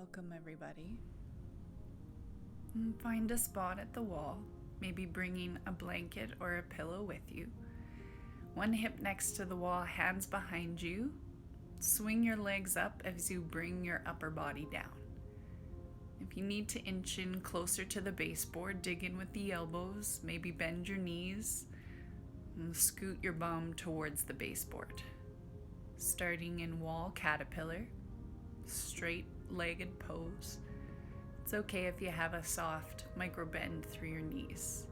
Welcome, everybody. Find a spot at the wall, maybe bringing a blanket or a pillow with you. One hip next to the wall, hands behind you. Swing your legs up as you bring your upper body down. If you need to inch in closer to the baseboard, dig in with the elbows, maybe bend your knees, and scoot your bum towards the baseboard. Starting in wall caterpillar, straight-legged pose. It's okay if you have a soft micro bend through your knees.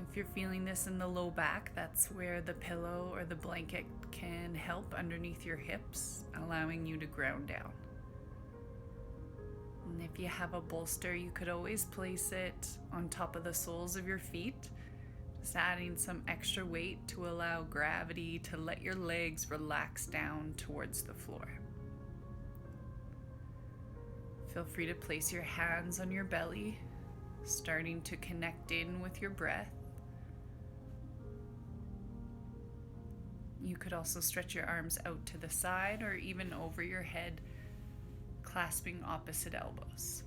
If you're feeling this in the low back, that's where the pillow or the blanket can help underneath your hips, allowing you to ground down. And if you have a bolster, you could always place it on top of the soles of your feet, just adding some extra weight to allow gravity to let your legs relax down towards the floor. Feel free to place your hands on your belly, starting to connect in with your breath. You could also stretch your arms out to the side or even over your head, clasping opposite elbows.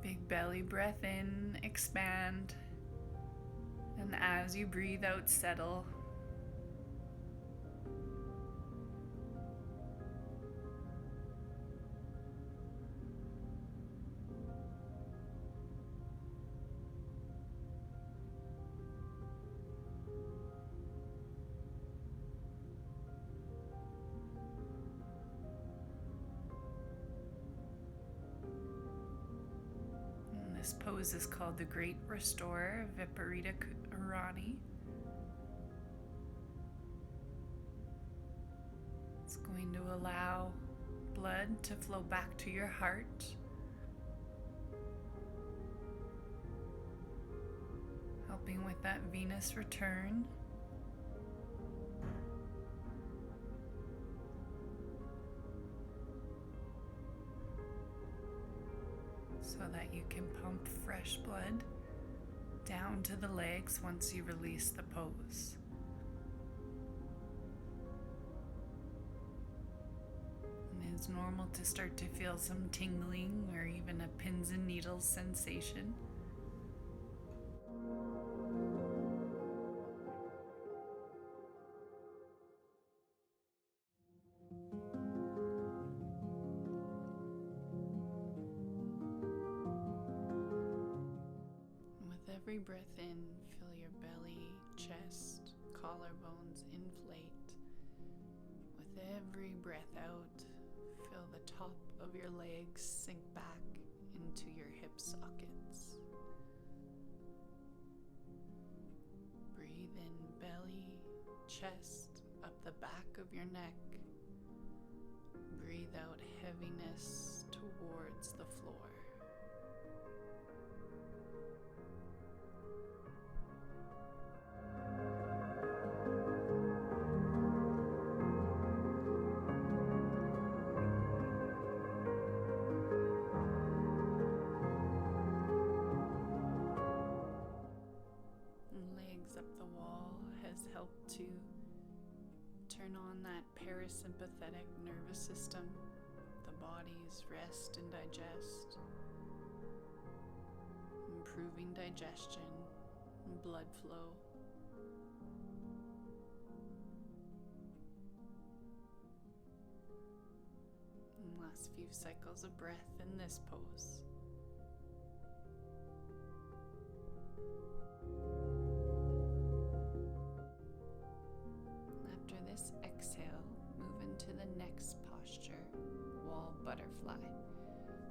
Big belly breath in, expand, and as you breathe out, settle. This pose is called the Great Restorer, Viparita Karani. It's going to allow blood to flow back to your heart, helping with that Venus return. So that you can pump fresh blood down to the legs once you release the pose. And it's normal to start to feel some tingling or even a pins and needles sensation. Every breath in, feel your belly, chest, collarbones inflate. With every breath out, feel the top of your legs sink back into your hip sockets. Breathe in belly, chest, up the back of your neck. Breathe out heaviness towards the floor. Help to turn on that parasympathetic nervous system, the body's rest and digest, improving digestion and blood flow. And last few cycles of breath in this pose. Exhale, move into the next posture, wall butterfly.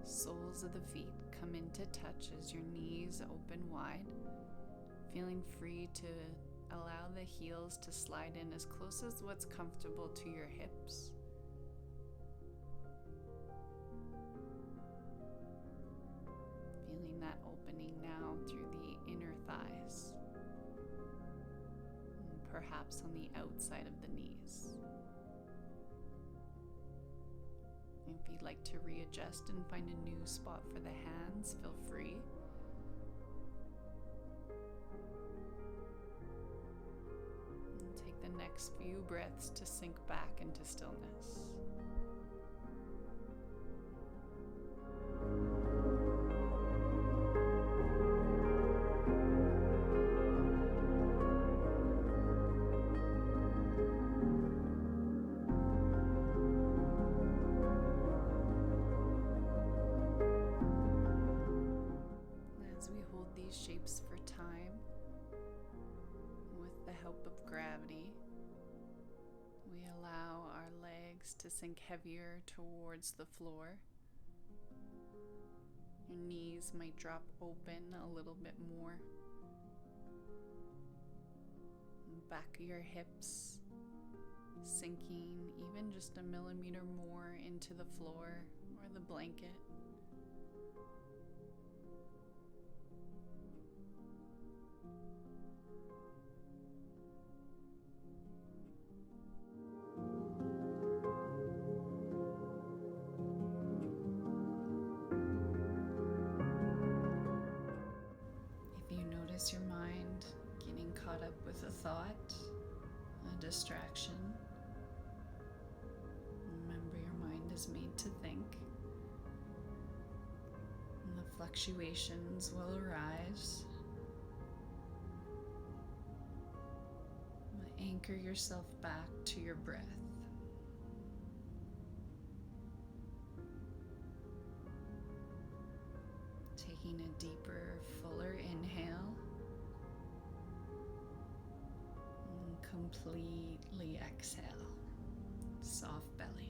Soles of the feet come into touch as your knees open wide, feeling free to allow the heels to slide in as close as what's comfortable to your hips. Feeling that opening now through the inner thighs. Perhaps on the outside of the knees. If you'd like to readjust and find a new spot for the hands, feel free. And take the next few breaths to sink back into stillness. As we hold these shapes for time, with the help of gravity, we allow our legs to sink heavier towards the floor. Your knees might drop open a little bit more. Back of your hips sinking even just a millimeter more into the floor or the blanket. Your mind getting caught up with a thought, a distraction. Remember, your mind is made to think, and the fluctuations will arise. Anchor yourself back to your breath. Taking a deeper, fuller inhale. Completely exhale, soft belly.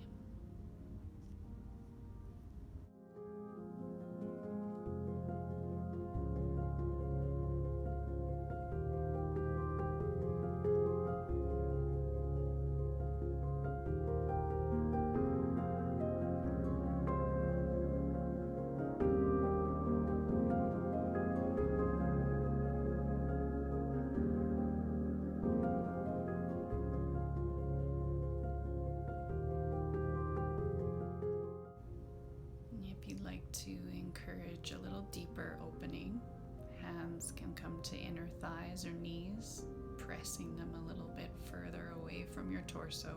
To encourage a little deeper opening, hands can come to inner thighs or knees, pressing them a little bit further away from your torso.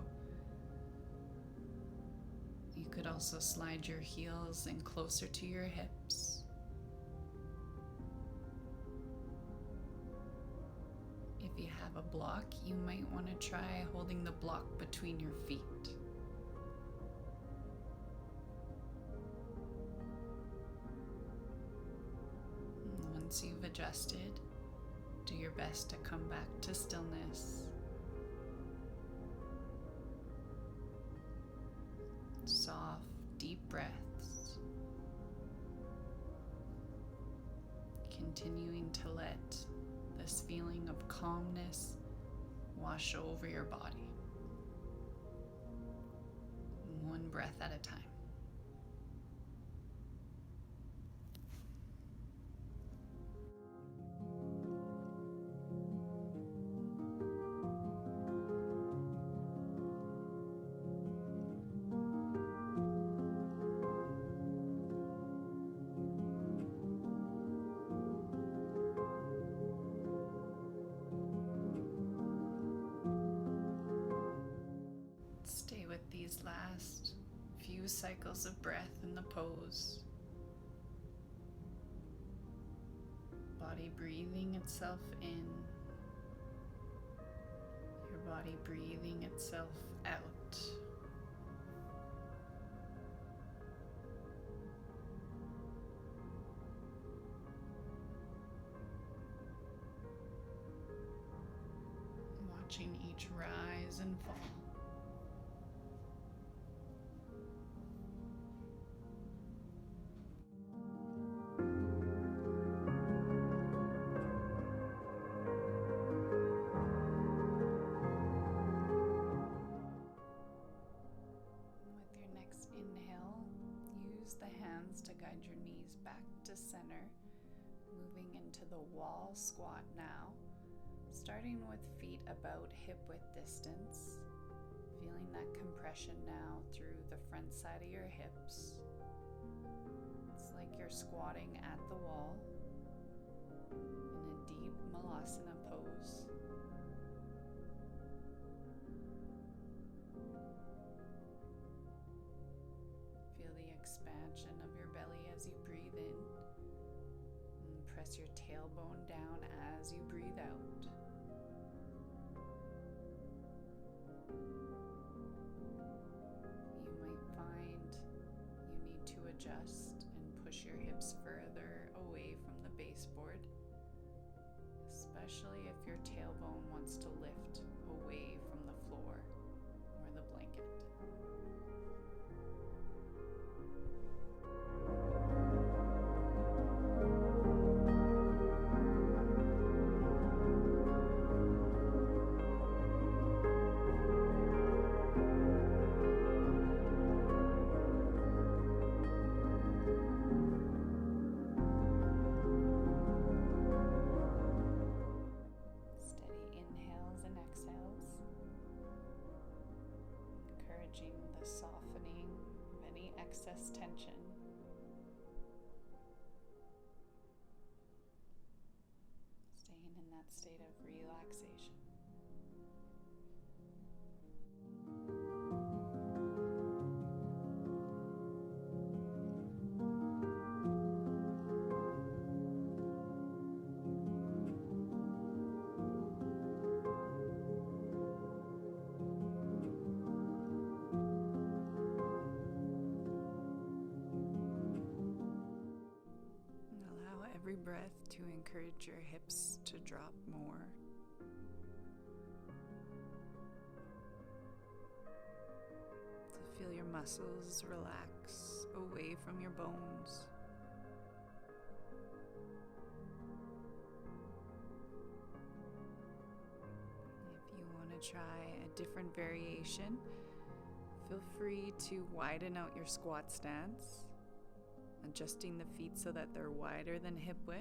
You could also slide your heels in closer to your hips. If you have a block, you might want to try holding the block between your feet. Once you've adjusted, do your best to come back to stillness. Soft, deep breaths. Continuing to let this feeling of calmness wash over your body. One breath at a time. These last few cycles of breath in the pose. Body breathing itself in. Your body breathing itself out. Watching each rise and fall. To guide your knees back to center, moving into the wall squat now, starting with feet about hip width distance, feeling that compression now through the front side of your hips. It's like you're squatting at the wall in a deep malasana pose. as you breathe out. You might find you need to adjust and push your hips further away from the baseboard, especially if your tailbone wants to lift away from the floor or the blanket. The softening of any excess tension. Staying in that state of relaxation. Every breath to encourage your hips to drop more. To feel your muscles relax away from your bones. If you want to try a different variation, feel free to widen out your squat stance, adjusting the feet so that they're wider than hip width.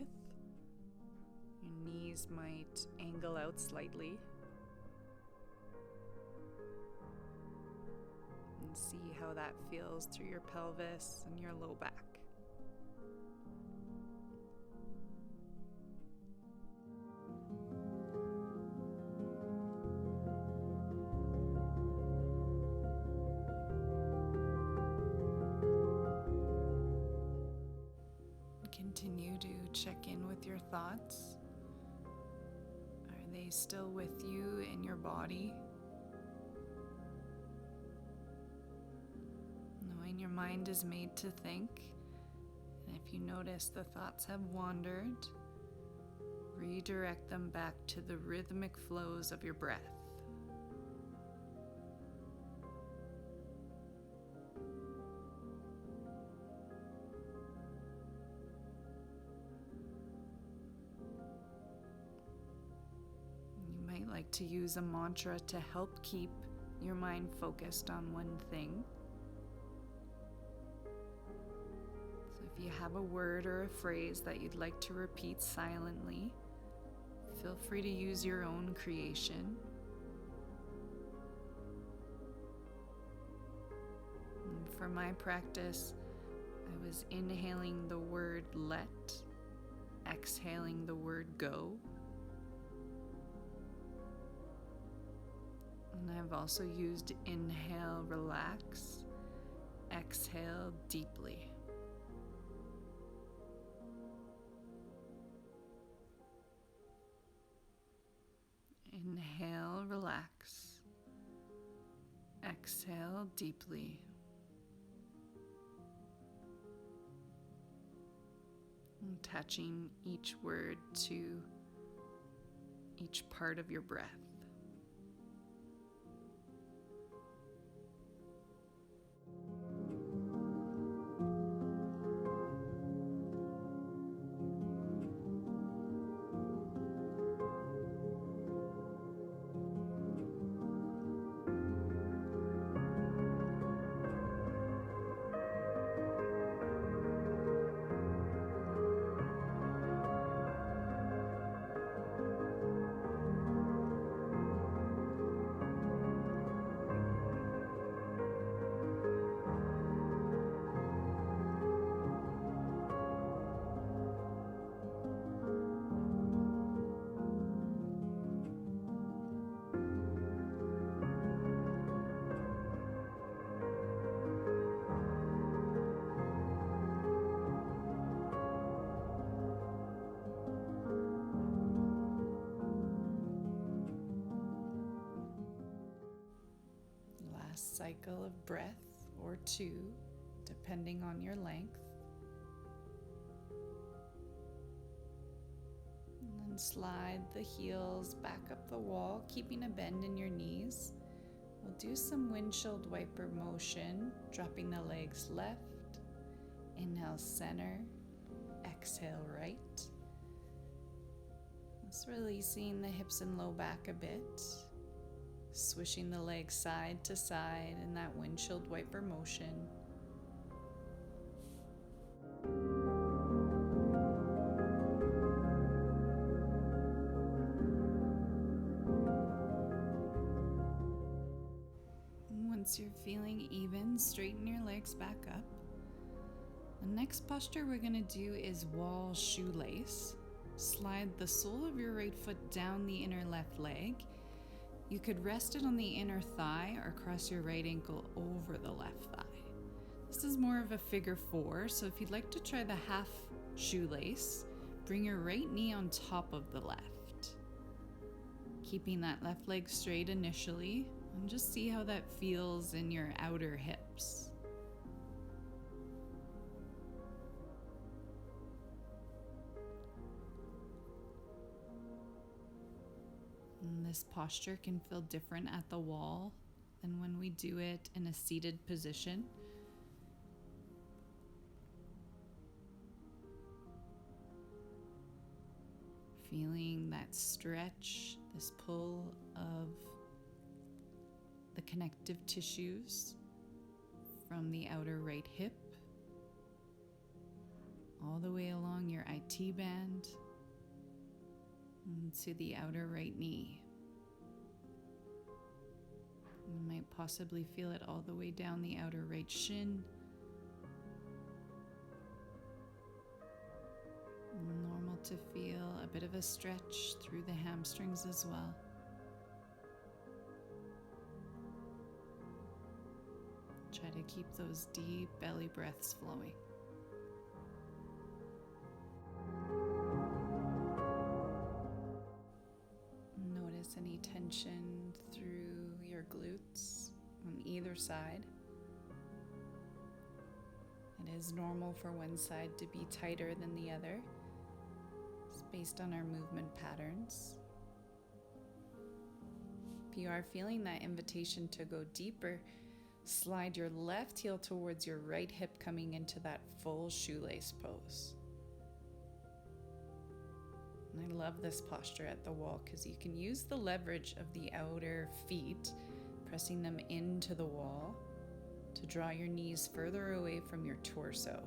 Your knees might angle out slightly. And see how that feels through your pelvis and your low back. Continue to check in with your thoughts. Are they still with you in your body? Knowing your mind is made to think, and if you notice the thoughts have wandered, redirect them back to the rhythmic flows of your breath. Like to use a mantra to help keep your mind focused on one thing. So if you have a word or a phrase that you'd like to repeat silently, feel free to use your own creation. And for my practice, I was inhaling the word let, exhaling the word go. And I've also used inhale, relax, exhale deeply. Inhale, relax, exhale deeply. And attaching each word to each part of your breath. A cycle of breath or two, depending on your length. And then slide the heels back up the wall, keeping a bend in your knees. We'll do some windshield wiper motion, dropping the legs left. Inhale, center. Exhale, right. Just releasing the hips and low back a bit. Swishing the legs side to side in that windshield wiper motion. Once you're feeling even, straighten your legs back up. The next posture we're going to do is wall shoelace. Slide the sole of your right foot down the inner left leg. You could rest it on the inner thigh or cross your right ankle over the left thigh. This is more of a figure four, so if you'd like to try the half shoelace, bring your right knee on top of the left. Keeping that left leg straight initially, and just see how that feels in your outer hips. And this posture can feel different at the wall than when we do it in a seated position. Feeling that stretch, this pull of the connective tissues from the outer right hip all the way along your IT band to the outer right knee. You might possibly feel it all the way down the outer right shin. Normal to feel a bit of a stretch through the hamstrings as well. Try to keep those deep belly breaths flowing. Notice any tension through your glutes on either side. It is normal for one side to be tighter than the other. It's based on our movement patterns. If you are feeling that invitation to go deeper, slide your left heel towards your right hip, coming into that full shoelace pose. And I love this posture at the wall because you can use the leverage of the outer feet, pressing them into the wall to draw your knees further away from your torso,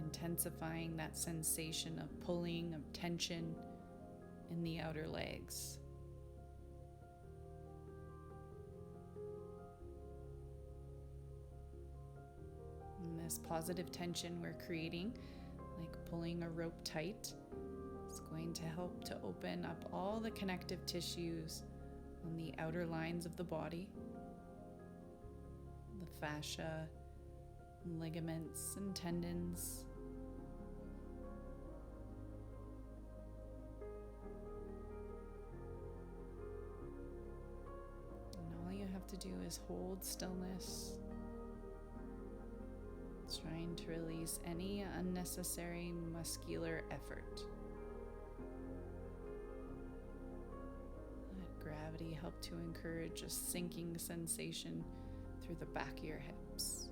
intensifying that sensation of pulling, of tension in the outer legs. And this positive tension we're creating, like pulling a rope tight, is going to help to open up all the connective tissues on the outer lines of the body, the fascia, ligaments, and tendons. And all you have to do is hold stillness, trying to release any unnecessary muscular effort. Let gravity help to encourage a sinking sensation through the back of your hips.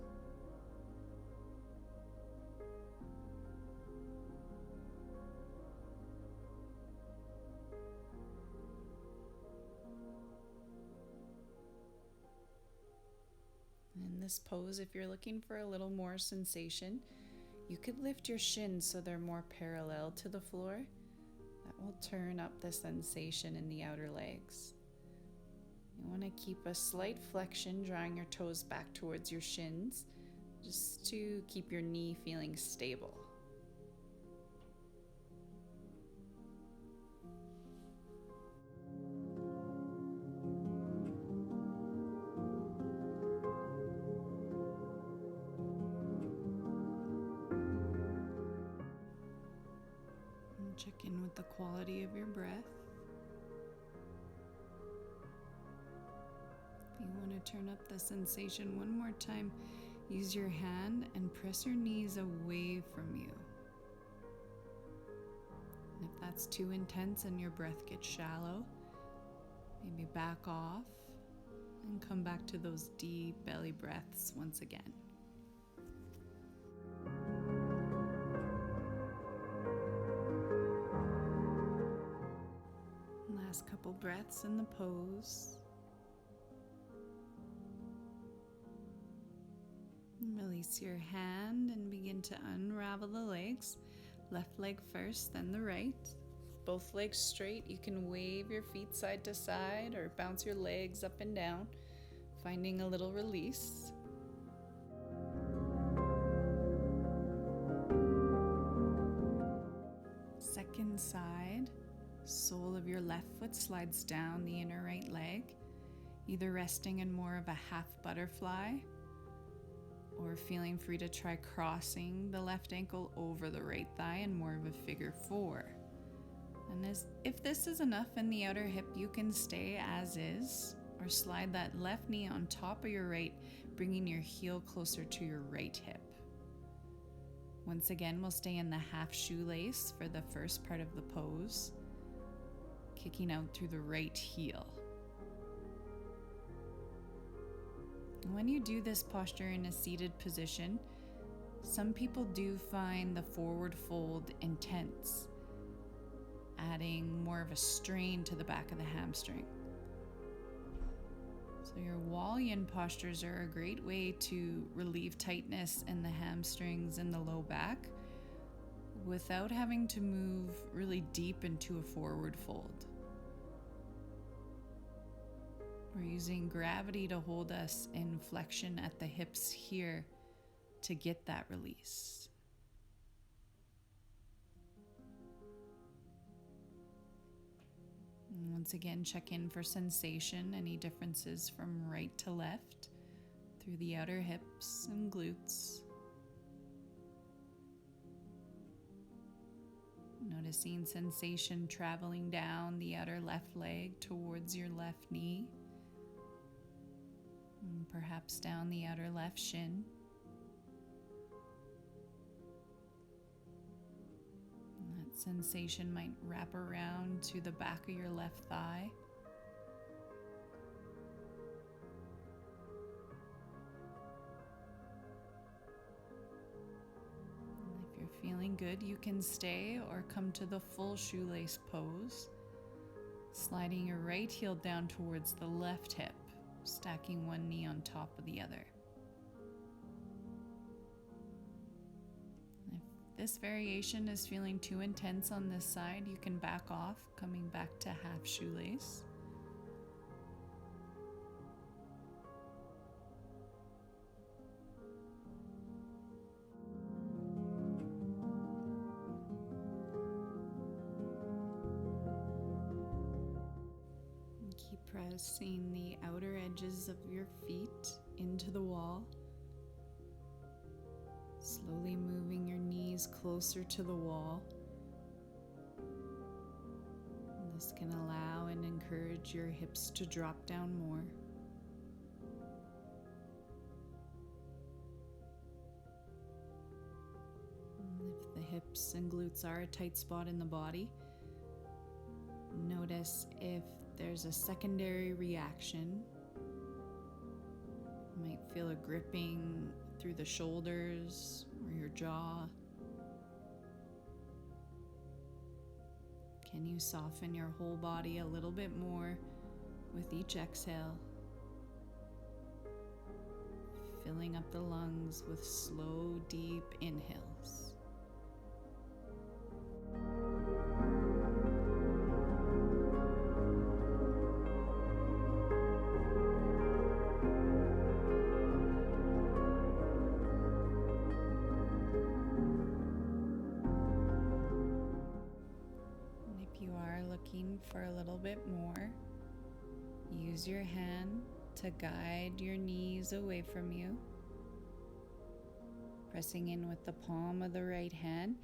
In this pose, if you're looking for a little more sensation, you could lift your shins so they're more parallel to the floor. That will turn up the sensation in the outer legs. You want to keep a slight flexion, drawing your toes back towards your shins, just to keep your knee feeling stable. Check in with the quality of your breath. You want to turn up the sensation one more time. Use your hand and press your knees away from you. And if that's too intense and your breath gets shallow, maybe back off and come back to those deep belly breaths once again. Last couple breaths in the pose. Release your hand and begin to unravel the legs. Left leg first, then the right. Both legs straight. You can wave your feet side to side or bounce your legs up and down, finding a little release. Second side. Sole of your left foot slides down the inner right leg, either resting in more of a half butterfly or feeling free to try crossing the left ankle over the right thigh in more of a figure four. And if this is enough in the outer hip, you can stay as is or slide that left knee on top of your right, bringing your heel closer to your right hip. Once again, we'll stay in the half shoelace for the first part of the pose, kicking out through the right heel. When you do this posture in a seated position, some people do find the forward fold intense, adding more of a strain to the back of the hamstring. So your wall-yin postures are a great way to relieve tightness in the hamstrings and the low back without having to move really deep into a forward fold. We're using gravity to hold us in flexion at the hips here to get that release. And once again, check in for sensation, any differences from right to left through the outer hips and glutes. Noticing sensation traveling down the outer left leg towards your left knee. And perhaps down the outer left shin. And that sensation might wrap around to the back of your left thigh. And if you're feeling good, you can stay or come to the full shoelace pose, sliding your right heel down towards the left hip, stacking one knee on top of the other. If this variation is feeling too intense on this side, you can back off, coming back to half shoelace. Keep pressing the outer edges of your feet into the wall, slowly moving your knees closer to the wall. And this can allow and encourage your hips to drop down more. And if the hips and glutes are a tight spot in the body, notice if there's a secondary reaction. You might feel a gripping through the shoulders or your jaw. Can you soften your whole body a little bit more with each exhale? Filling up the lungs with slow, deep inhales. For a little bit more, use your hand to guide your knees away from you, pressing in with the palm of the right hand,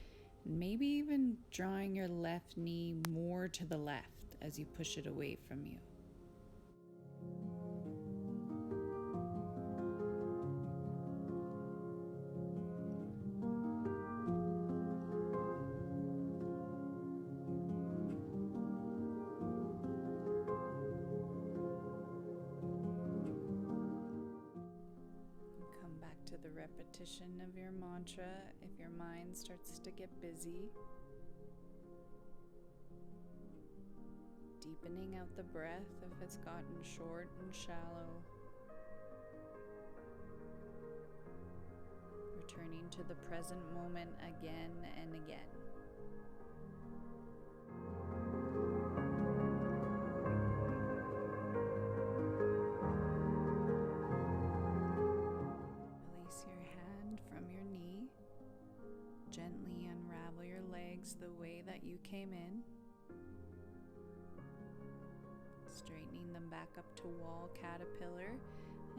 and maybe even drawing your left knee more to the left as you push it away from you. repetition of your mantra if your mind starts to get busy. Deepening out the breath if it's gotten short and shallow. Returning to the present moment again and again. Release your hand from your knee. Gently unravel your legs the way that you came in. Straightening them back up to wall caterpillar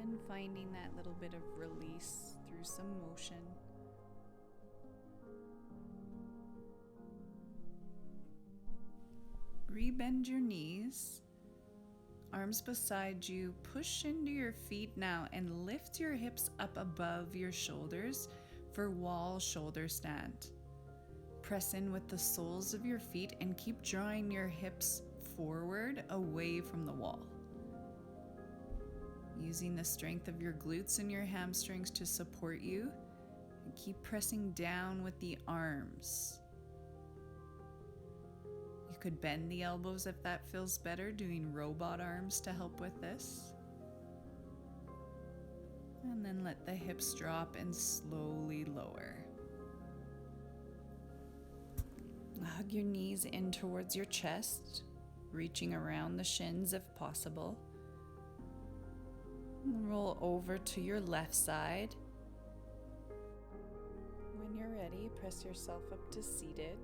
and finding that little bit of release through some motion. Rebend your knees, arms beside you, push into your feet now and lift your hips up above your shoulders for wall shoulder stand. Press in with the soles of your feet and keep drawing your hips forward away from the wall. Using the strength of your glutes and your hamstrings to support you, and keep pressing down with the arms. You could bend the elbows if that feels better, doing robot arms to help with this. And then let the hips drop and slowly lower. Hug your knees in towards your chest, reaching around the shins if possible. Roll over to your left side. When you're ready, press yourself up to seated,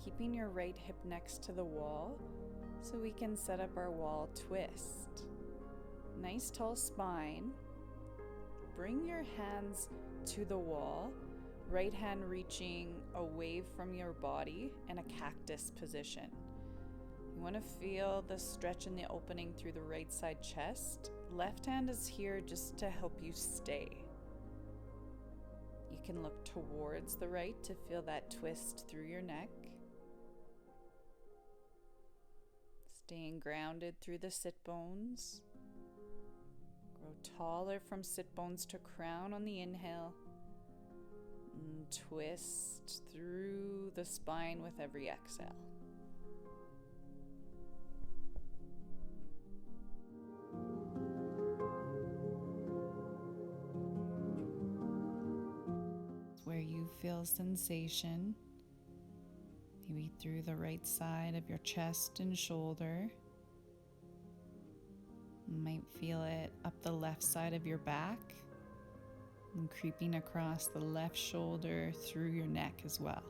keeping your right hip next to the wall so we can set up our wall twist. Nice tall spine. Bring your hands to the wall, right hand reaching away from your body in a cactus position. You want to feel the stretch in the opening through the right side chest. Left hand is here just to help you stay. You can look towards the right to feel that twist through your neck. Staying grounded through the sit bones. Grow taller from sit bones to crown on the inhale. And twist through the spine with every exhale. Where you feel sensation, maybe through the right side of your chest and shoulder. You might feel it up the left side of your back and creeping across the left shoulder through your neck as well.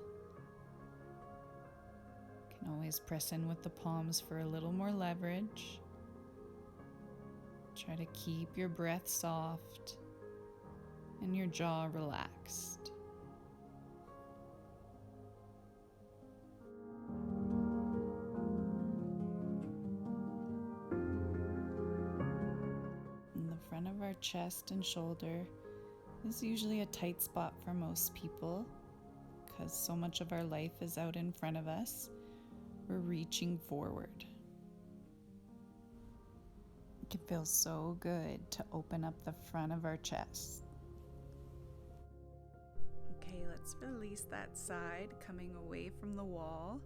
You can always press in with the palms for a little more leverage. Try to keep your breath soft and your jaw relaxed. Front of our chest and shoulder is usually a tight spot for most people because so much of our life is out in front of us. We're reaching forward. It can feel so good to open up the front of our chest. Okay, let's release that side, coming away from the wall.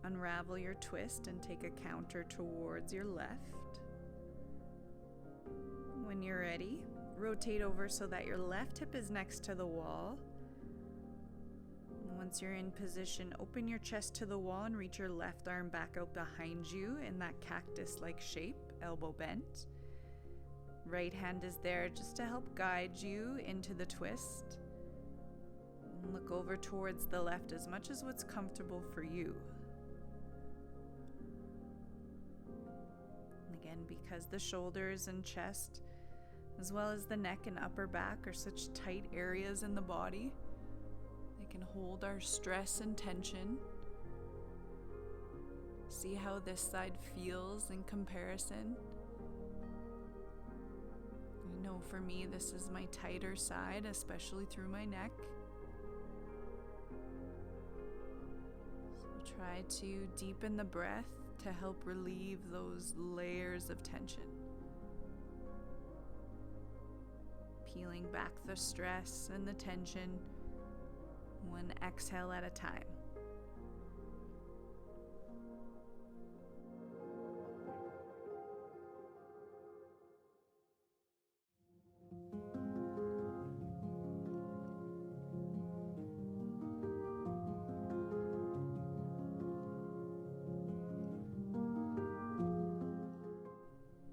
Unravel your twist and take a counter towards your left. When you're ready, rotate over so that your left hip is next to the wall. Once you're in position, open your chest to the wall and reach your left arm back out behind you in that cactus-like shape, elbow bent. Right hand is there just to help guide you into the twist. Look over towards the left as much as what's comfortable for you. Again, because the shoulders and chest, as well as the neck and upper back, are such tight areas in the body, they can hold our stress and tension. See how this side feels in comparison. I know for me, this is my tighter side, especially through my neck. So try to deepen the breath to help relieve those layers of tension. peeling back the stress and the tension, one exhale at a time.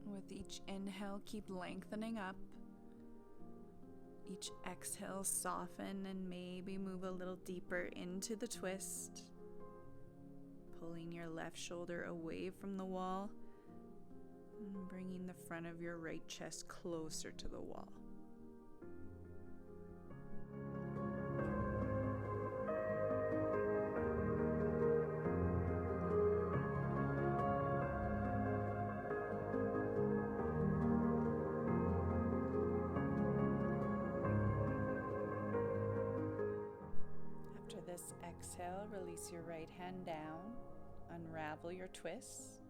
With each inhale, keep lengthening up. Each exhale, soften and maybe move a little deeper into the twist, pulling your left shoulder away from the wall and bringing the front of your right chest closer to the wall. This exhale, release your right hand down, unravel your twist,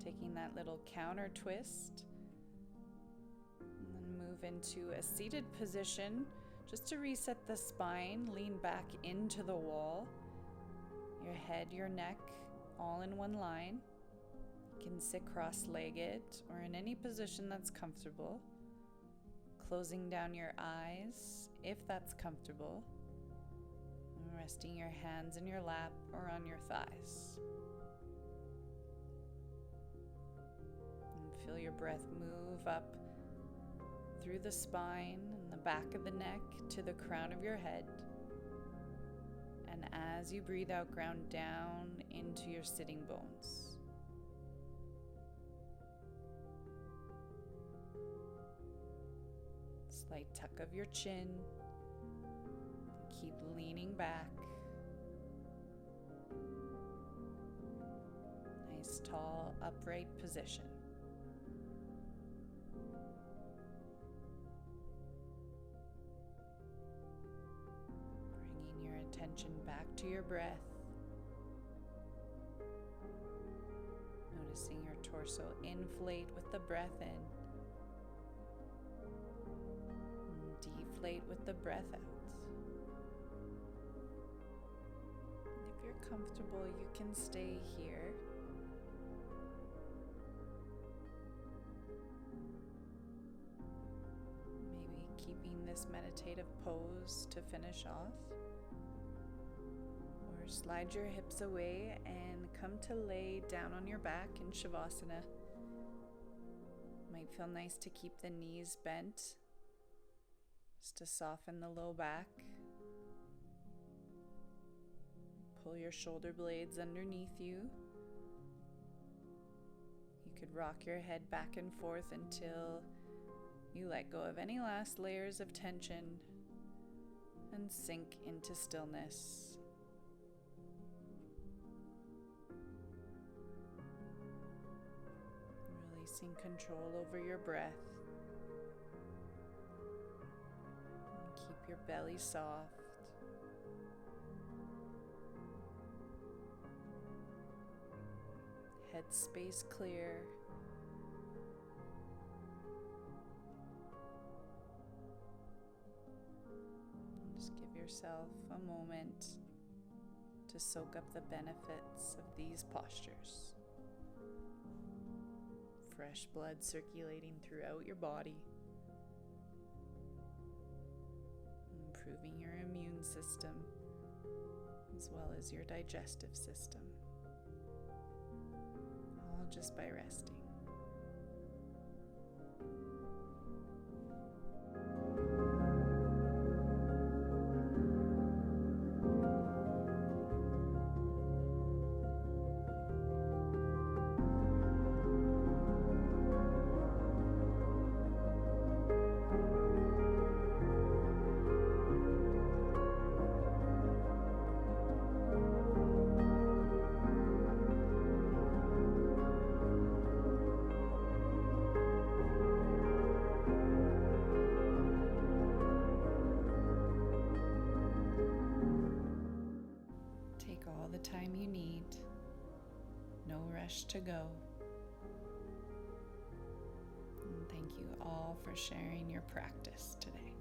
taking that little counter twist, and then move into a seated position just to reset the spine. Lean back into the wall, your head, your neck, all in one line. You can sit cross-legged or in any position that's comfortable, closing down your eyes if that's comfortable. Resting your hands in your lap or on your thighs. And feel your breath move up through the spine and the back of the neck to the crown of your head. And as you breathe out, ground down into your sitting bones. Slight tuck of your chin. Keep leaning back. Nice, tall, upright position. Bringing your attention back to your breath. Noticing your torso inflate with the breath in. And deflate with the breath out. If you're comfortable, you can stay here. Maybe keeping this meditative pose to finish off. Or slide your hips away and come to lay down on your back in Shavasana. Might feel nice to keep the knees bent, just to soften the low back. Pull your shoulder blades underneath you. You could rock your head back and forth until you let go of any last layers of tension and sink into stillness. Releasing control over your breath. And keep your belly soft. Head space clear. Just give yourself a moment to soak up the benefits of these postures. Fresh blood circulating throughout your body, improving your immune system as well as your digestive system. Just by resting. Time you need, no rush to go. And thank you all all for sharing your practice today.